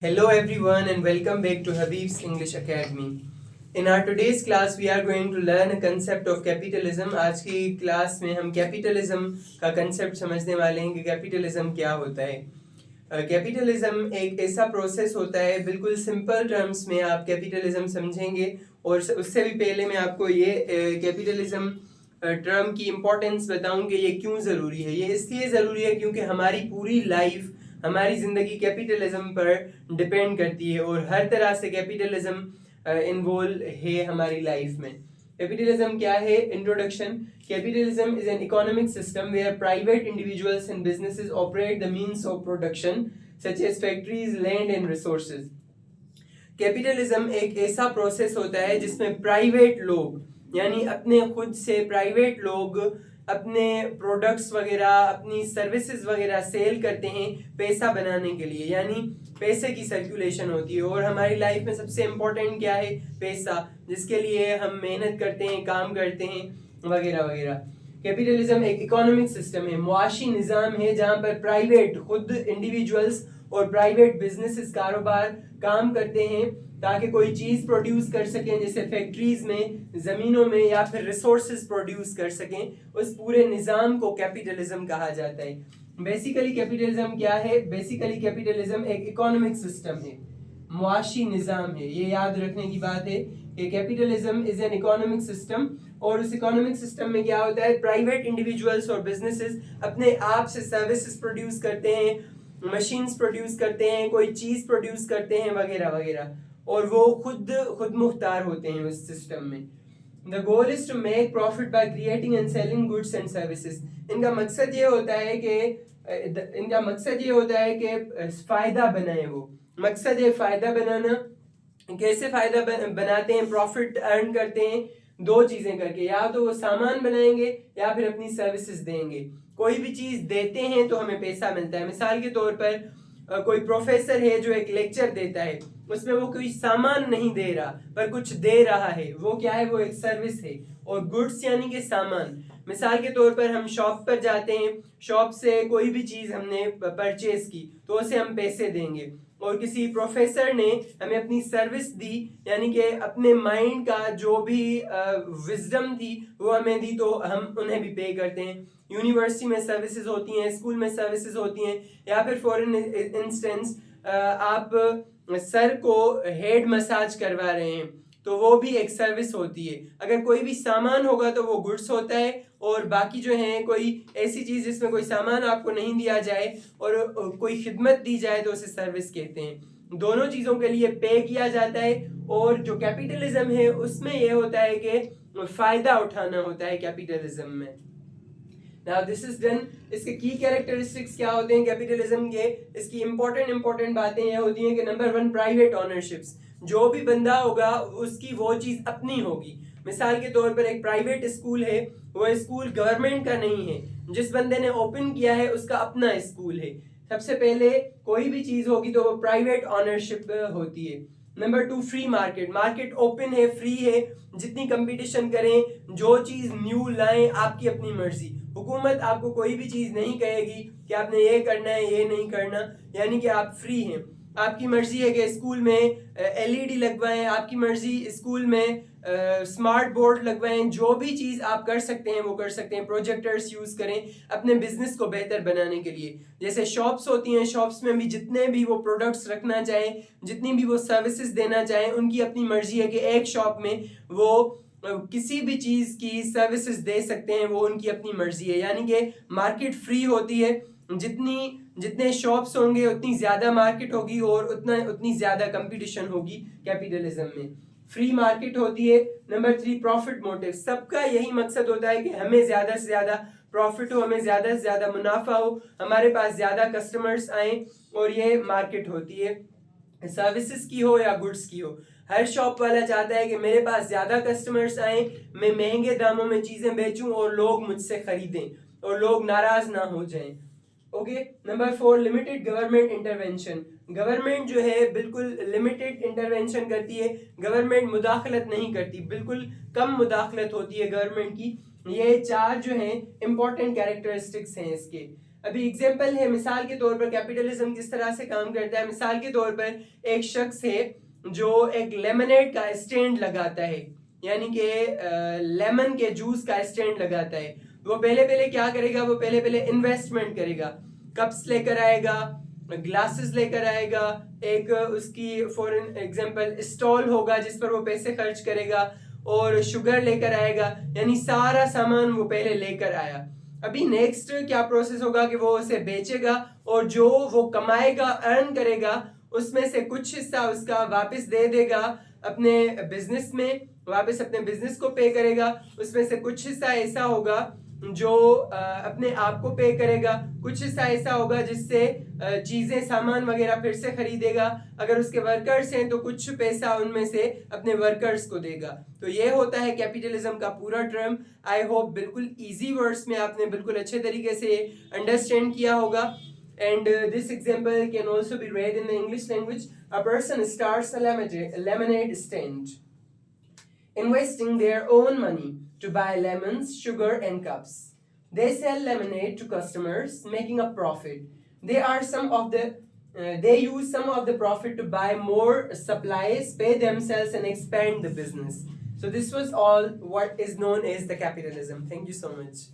Hello everyone and welcome back to Habib's English Academy. In our today's class we are going to learn a concept of capitalism. आज की class में हम capitalism का concept समझने वाले हैं कि capitalism क्या होता है. कैपिटलिज्म एक ऐसा प्रोसेस होता है, बिल्कुल सिंपल टर्म्स में आप कैपिटलिज्म समझेंगे. और उससे भी पहले मैं आपको ये कैपिटलिज्म टर्म की इम्पोर्टेंस बताऊं कि ये क्यों ज़रूरी है. ये इसलिए ज़रूरी है क्योंकि हमारी पूरी लाइफ, हमारी ज़िंदगी कैपिटलिज्म पर डिपेंड करती है और हर तरह से कैपिटलिज्म इन्वॉल्व है हमारी लाइफ में. कैपिटलिज्म क्या है? Introduction. Capitalism is an economic system where private individuals and businesses operate the means of production such as factories, land and resources. Capitalism एक ऐसा प्रोसेस होता है जिसमें प्राइवेट लोग यानी अपने खुद से प्राइवेट लोग अपने प्रोडक्ट्स वगैरह, अपनी सर्विसेज वगैरह सेल करते हैं पैसा बनाने के लिए, यानी पैसे की सर्कुलेशन होती है. और हमारी लाइफ में सबसे इम्पोर्टेंट क्या है? पैसा, जिसके लिए हम मेहनत करते हैं, काम करते हैं वगैरह वगैरह. कैपिटलिज्म एक इकोनॉमिक सिस्टम है, मुआशी निज़ाम है जहाँ पर प्राइवेट खुद इंडिविजुअल्स और प्राइवेट बिजनेसेस कारोबार काम करते हैं ताकि कोई चीज़ प्रोड्यूस कर सकें, जैसे फैक्ट्रीज में, ज़मीनों में, या फिर रिसोर्सेज प्रोड्यूस कर सकें. उस पूरे निज़ाम को कैपिटलिज्म कहा जाता है. बेसिकली कैपिटलिज्म क्या है? बेसिकली कैपिटलिज्म एक इकोनॉमिक सिस्टम है, मुआशी निज़ाम है. ये याद रखने की बात है कि capitalism is an economic system. और उस इकोनॉमिक सिस्टम में क्या होता है? प्राइवेट इंडिविजुअल्स और बिजनेसेस अपने आप से सर्विसेज प्रोड्यूस करते हैं, मशीन्स प्रोड्यूस करते हैं, कोई चीज़ प्रोड्यूस करते हैं वगैरह वगैरह, और वो खुद मुख्तार होते हैं उस सिस्टम में. The goal is to make profit by creating and selling goods and services. इनका मकसद ये होता है कि फ़ायदा बनाए. वो मकसद है फ़ायदा बनाना. कैसे फ़ायदा बनाते हैं? प्रॉफिट अर्न करते हैं दो चीज़ें करके, या तो वो सामान बनाएंगे या फिर अपनी सर्विसेज देंगे. कोई भी चीज़ देते हैं तो हमें पैसा मिलता है. मिसाल के तौर पर कोई प्रोफेसर है जो एक लेक्चर देता है, उसमें वो कोई सामान नहीं दे रहा पर कुछ दे रहा है, वो क्या है? वो एक सर्विस है. और गुड्स यानी कि सामान. मिसाल के तौर पर हम शॉप पर जाते हैं, शॉप से कोई भी चीज़ हमने परचेज की तो उसे हम पैसे देंगे. और किसी प्रोफेसर ने हमें अपनी सर्विस दी, यानी कि अपने माइंड का जो भी विजडम थी वो हमें दी, तो हम उन्हें भी पे करते हैं. यूनिवर्सिटी में सर्विसेज होती हैं, स्कूल में सर्विसेज होती हैं, या फिर फॉर इंस्टेंस आप सर को हेड मसाज करवा रहे हैं तो वो भी एक सर्विस होती है. अगर कोई भी सामान होगा तो वो गुड्स होता है, और बाकी जो है कोई ऐसी चीज़ जिसमें कोई सामान आपको नहीं दिया जाए और कोई खिदमत दी जाए तो उसे सर्विस कहते हैं. दोनों चीज़ों के लिए पे किया जाता है. और जो कैपिटलिज्म है उसमें यह होता है कि फ़ायदा उठाना होता है कैपिटलिज्म में. Now this is done. इसके की कैरेक्टरिस्टिक्स क्या होते हैं कैपिटलिज्म के? इसकी इम्पोर्टेंट बातें ये होती हैं कि नंबर 1, प्राइवेट ऑनरशिप्स. जो भी बंदा होगा उसकी वो चीज़ अपनी होगी. मिसाल के तौर पर एक प्राइवेट स्कूल है, वो स्कूल गवर्नमेंट का नहीं है, जिस बंदे ने ओपन किया है उसका अपना स्कूल है. सबसे पहले कोई भी चीज़ होगी तो वो प्राइवेट ऑनरशिप होती है. Number 2, free market. Market open है, फ्री है, जितनी कंपटीशन करें, जो चीज़ न्यू लाएं, आपकी अपनी मर्जी. हुकूमत आपको कोई भी चीज़ नहीं कहेगी कि आपने ये करना है, ये नहीं करना, यानी कि आप फ्री हैं. आपकी मर्जी है कि स्कूल में LED लगवाएं, आपकी मर्जी स्कूल में स्मार्ट बोर्ड लगवाएं. जो भी चीज़ आप कर सकते हैं वो कर सकते हैं. प्रोजेक्टर्स यूज़ करें अपने बिजनेस को बेहतर बनाने के लिए. जैसे शॉप्स होती हैं, शॉप्स में भी जितने भी वो प्रोडक्ट्स रखना चाहें, जितनी भी वो सर्विसेज देना चाहें, उनकी अपनी मर्जी है कि एक शॉप में वो किसी भी चीज़ की सर्विसेज दे सकते हैं, वो उनकी अपनी मर्जी है. यानी कि मार्केट फ्री होती है. जितने शॉप्स होंगे उतनी ज़्यादा मार्केट होगी और उतनी ज़्यादा कंपटीशन होगी कैपिटलिज्म में. फ्री मार्केट होती है. Number 3, profit motive. सबका यही मकसद होता है कि हमें ज़्यादा से ज़्यादा प्रॉफिट हो, हमें ज़्यादा से ज़्यादा मुनाफा हो, हमारे पास ज़्यादा कस्टमर्स आएँ, और ये मार्केट होती है. सर्विसेज की हो या गुड्स की हो, हर शॉप वाला चाहता है कि मेरे पास ज़्यादा कस्टमर्स आएँ, मैं महंगे दामों में चीज़ें बेचूं और लोग मुझसे ख़रीदें और लोग नाराज़ ना हो जाएं. Okay. Number 4, limited government intervention. Government जो है बिल्कुल लिमिटेड इंटरवेंशन करती है. गवर्नमेंट मुदाखलत नहीं करती, बिल्कुल कम मुदाखलत होती है गवर्नमेंट की. ये 4 जो हैं इम्पोर्टेंट कैरेक्टरिस्टिक्स हैं इसके. ابھی ایگزامپل ہے, مثال کے طور پر کیپیٹلزم کس طرح سے کام کرتا ہے. مثال کے طور پر ایک شخص ہے جو ایک لیمنیڈ کا اسٹینڈ لگاتا ہے, یعنی کہ لیمن کے جوس کا اسٹینڈ لگاتا ہے. وہ پہلے کیا کرے گا, وہ پہلے انویسٹمنٹ کرے گا, کپس لے کر آئے گا, گلاسز لے کر آئے گا, ایک اس کی فار ایگزامپل اسٹال ہوگا جس پر وہ پیسے خرچ کرے گا, اور شوگر لے کر آئے گا, یعنی سارا سامان وہ پہلے لے کر آیا. ابھی نیکسٹ کیا پروسیس ہوگا کہ وہ اسے بیچے گا, اور جو وہ کمائے گا, ارن کرے گا, اس میں سے کچھ حصہ اس کا واپس دے دے گا اپنے بزنس میں, واپس اپنے بزنس کو پے کرے گا. اس میں سے کچھ حصہ ایسا ہوگا جو اپنے آپ کو پے کرے گا, کچھ حصہ ایسا ہوگا جس سے چیزیں سامان وغیرہ پھر سے خریدے گا. اگر اس کے ورکرز ہیں تو کچھ پیسہ ان میں سے اپنے ورکرز کو دے گا. تو یہ ہوتا ہے کیپیٹلزم کا پورا ٹرم. آئی ہوپ بالکل ایزی ورڈز میں آپ نے بالکل اچھے طریقے سے انڈرسٹینڈ کیا ہوگا. And this example can also be read in the English language. A person starts a lemonade stand, investing their own money to buy lemons, sugar, and cups. They sell lemonade to customers, making a profit. They use some of the profit to buy more supplies, pay themselves, and expand the business. So this was all what is known as the capitalism. Thank you so much.